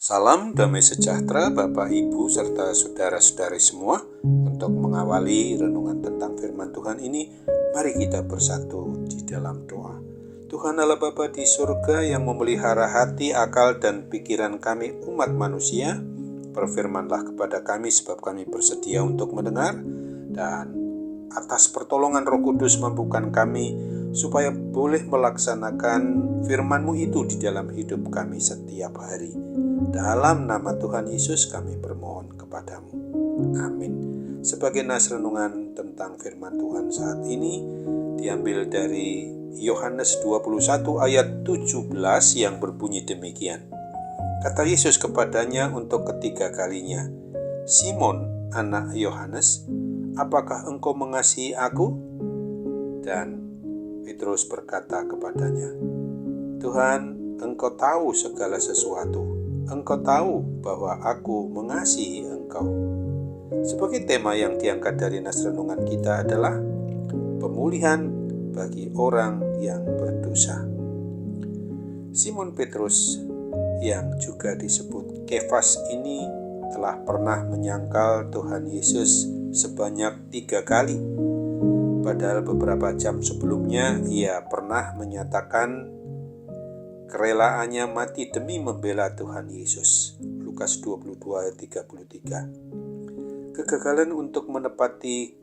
Salam damai sejahtera Bapak Ibu serta saudara-saudari semua. Untuk mengawali renungan tentang firman Tuhan ini, mari kita bersatu di dalam doa. Tuhan Allah Bapa di surga yang memelihara hati, akal, dan pikiran kami umat manusia, berfirmanlah kepada kami sebab kami bersedia untuk mendengar, dan atas pertolongan Roh Kudus mampukan kami supaya boleh melaksanakan firman-Mu itu di dalam hidup kami setiap hari. Dalam nama Tuhan Yesus kami bermohon kepadamu. Amin. Sebagai nas renungan tentang firman Tuhan saat ini diambil dari Yohanes 21 ayat 17 yang berbunyi demikian. Kata Yesus kepadanya untuk ketiga kalinya, "Simon, anak Yohanes, apakah engkau mengasihi aku?" Dan Petrus berkata kepadanya, "Tuhan, engkau tahu segala sesuatu. Engkau tahu bahwa aku mengasihi engkau." Sebagai tema yang diangkat dari nas renungan kita adalah pemulihan bagi orang yang berdosa. Simon Petrus yang juga disebut Kefas ini telah pernah menyangkal Tuhan Yesus sebanyak 3 kali. Padahal beberapa jam sebelumnya ia pernah menyatakan kerelaannya mati demi membela Tuhan Yesus. Lukas 22 ayat 33. Kegagalan untuk menepati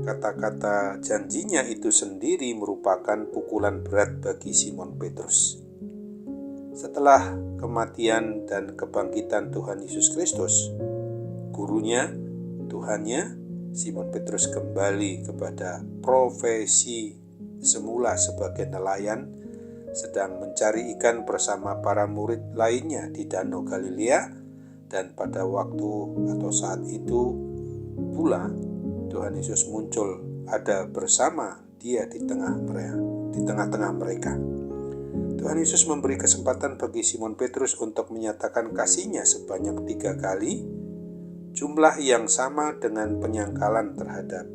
kata-kata janjinya itu sendiri merupakan pukulan berat bagi Simon Petrus. Setelah kematian dan kebangkitan Tuhan Yesus Kristus, gurunya, Tuhannya, Simon Petrus kembali kepada profesi semula sebagai nelayan, sedang mencari ikan bersama para murid lainnya di Danau Galilea, dan pada waktu atau saat itu pula Tuhan Yesus muncul ada bersama dia di tengah-tengah mereka. Tuhan Yesus memberi kesempatan bagi Simon Petrus untuk menyatakan kasihnya sebanyak 3 kali, jumlah yang sama dengan penyangkalan terhadap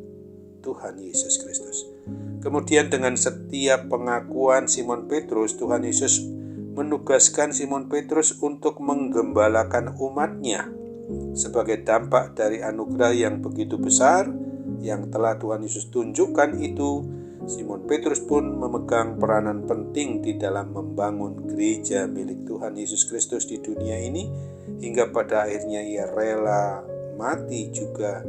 Tuhan Yesus Kristus. Kemudian dengan setiap pengakuan Simon Petrus, Tuhan Yesus menugaskan Simon Petrus untuk menggembalakan umatnya. Sebagai dampak dari anugerah yang begitu besar yang telah Tuhan Yesus tunjukkan itu, Simon Petrus pun memegang peranan penting di dalam membangun gereja milik Tuhan Yesus Kristus di dunia ini, hingga pada akhirnya ia rela mati juga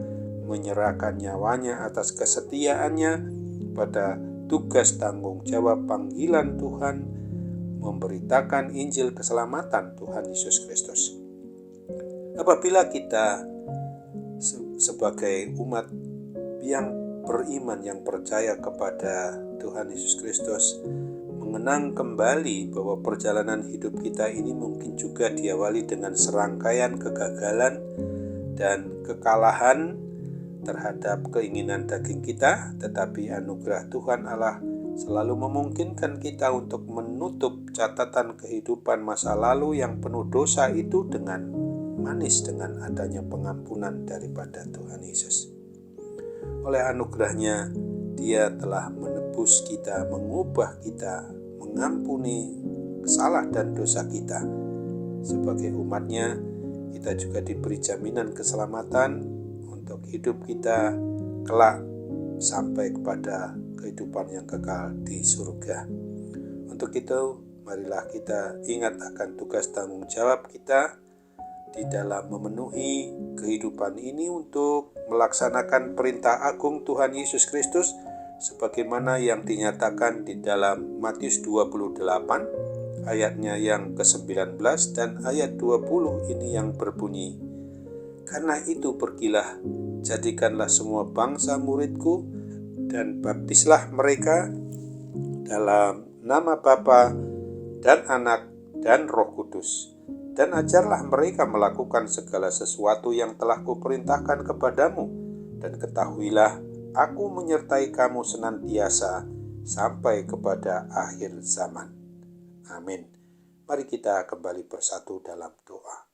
menyerahkan nyawanya atas kesetiaannya pada tugas tanggung jawab panggilan Tuhan memberitakan Injil keselamatan Tuhan Yesus Kristus. Apabila kita sebagai umat yang beriman, yang percaya kepada Tuhan Yesus Kristus, mengenang kembali bahwa perjalanan hidup kita ini mungkin juga diawali dengan serangkaian kegagalan dan kekalahan terhadap keinginan daging kita, tetapi anugerah Tuhan Allah selalu memungkinkan kita untuk menutup catatan kehidupan masa lalu yang penuh dosa itu dengan manis, dengan adanya pengampunan daripada Tuhan Yesus. Oleh anugerahnya, Dia telah menebus kita, mengubah kita, mengampuni salah dan dosa kita. Sebagai umatnya, kita juga diberi jaminan keselamatan untuk hidup kita kelak sampai kepada kehidupan yang kekal di surga. Untuk itu, marilah kita ingat akan tugas tanggung jawab kita di dalam memenuhi kehidupan ini untuk melaksanakan perintah agung Tuhan Yesus Kristus sebagaimana yang dinyatakan di dalam Matius 28 ayatnya yang ke-19 dan ayat 20 ini yang berbunyi, "Karena itu pergilah, jadikanlah semua bangsa muridku, dan baptislah mereka dalam nama Bapa dan Anak dan Roh Kudus, dan ajarlah mereka melakukan segala sesuatu yang telah kuperintahkan kepadamu, dan ketahuilah aku menyertai kamu senantiasa sampai kepada akhir zaman." Amin. Mari kita kembali bersatu dalam doa.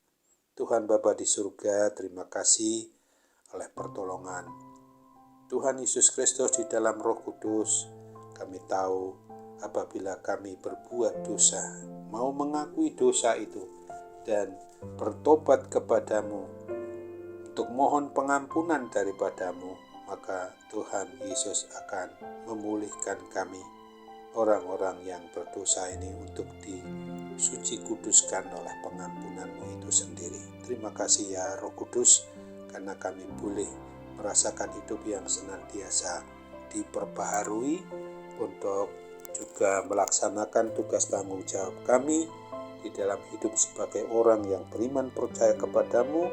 Tuhan Bapa di surga, terima kasih oleh pertolongan Tuhan Yesus Kristus di dalam Roh Kudus. Kami tahu apabila kami berbuat dosa, mau mengakui dosa itu, dan bertobat kepadamu, untuk mohon pengampunan daripadamu, maka Tuhan Yesus akan memulihkan kami, orang-orang yang berdosa ini, untuk disuci kuduskan oleh pengampunan-Mu itu sendiri. Terima kasih ya Roh Kudus, karena kami boleh merasakan hidup yang senantiasa diperbaharui untuk juga melaksanakan tugas tanggung jawab kami di dalam hidup sebagai orang yang beriman percaya kepadamu,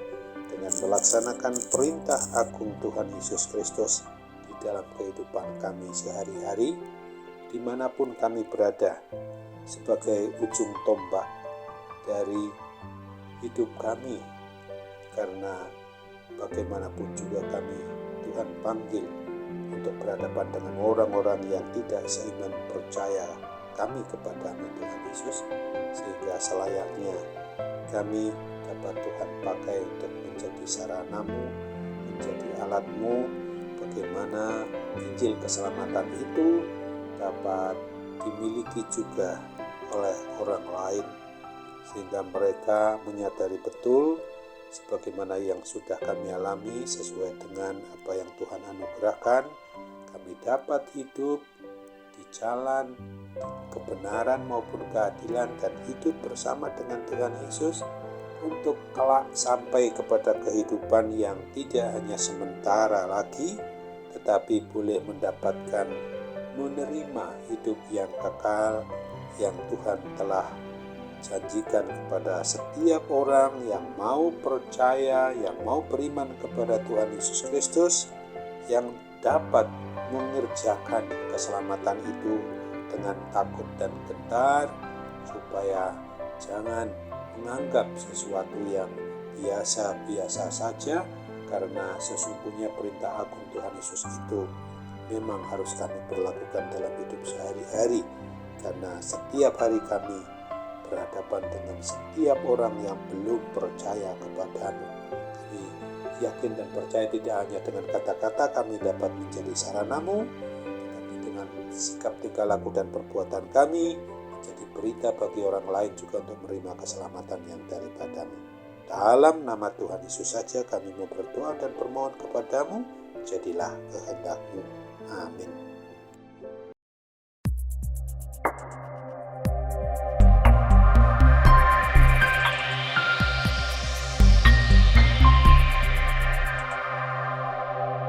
dengan melaksanakan perintah agung Tuhan Yesus Kristus di dalam kehidupan kami sehari-hari, dimanapun kami berada, sebagai ujung tombak dari hidup kami. Karena bagaimanapun juga kami, Tuhan panggil untuk berhadapan dengan orang-orang yang tidak seiman percaya kami kepadamu Tuhan Yesus, sehingga selayaknya kami dapat Tuhan pakai untuk menjadi sarana-Mu, menjadi alat-Mu, bagaimana Injil keselamatan itu dapat dimiliki juga oleh orang lain, sehingga mereka menyadari betul sebagaimana yang sudah kami alami sesuai dengan apa yang Tuhan anugerahkan, kami dapat hidup di jalan kebenaran maupun keadilan dan hidup bersama dengan Tuhan Yesus, untuk kelak sampai kepada kehidupan yang tidak hanya sementara lagi, tetapi boleh mendapatkan menerima hidup yang kekal yang Tuhan telah janjikan kepada setiap orang yang mau percaya, yang mau beriman kepada Tuhan Yesus Kristus, yang dapat mengerjakan keselamatan itu dengan takut dan gentar, supaya jangan menganggap sesuatu yang biasa-biasa saja, karena sesungguhnya perintah agung Tuhan Yesus itu memang harus kami berlakukan dalam hidup sehari-hari, karena setiap hari kami berhadapan dengan setiap orang yang belum percaya kepadamu. Kami yakin dan percaya tidak hanya dengan kata-kata kami dapat menjadi sarana-Mu, tetapi dengan sikap tingkah laku dan perbuatan kami menjadi berita bagi orang lain juga untuk menerima keselamatan yang daripada-Mu. Dalam nama Tuhan Yesus saja kami mau berdoa dan bermohon kepadamu, jadilah kehendak-Mu. Amin.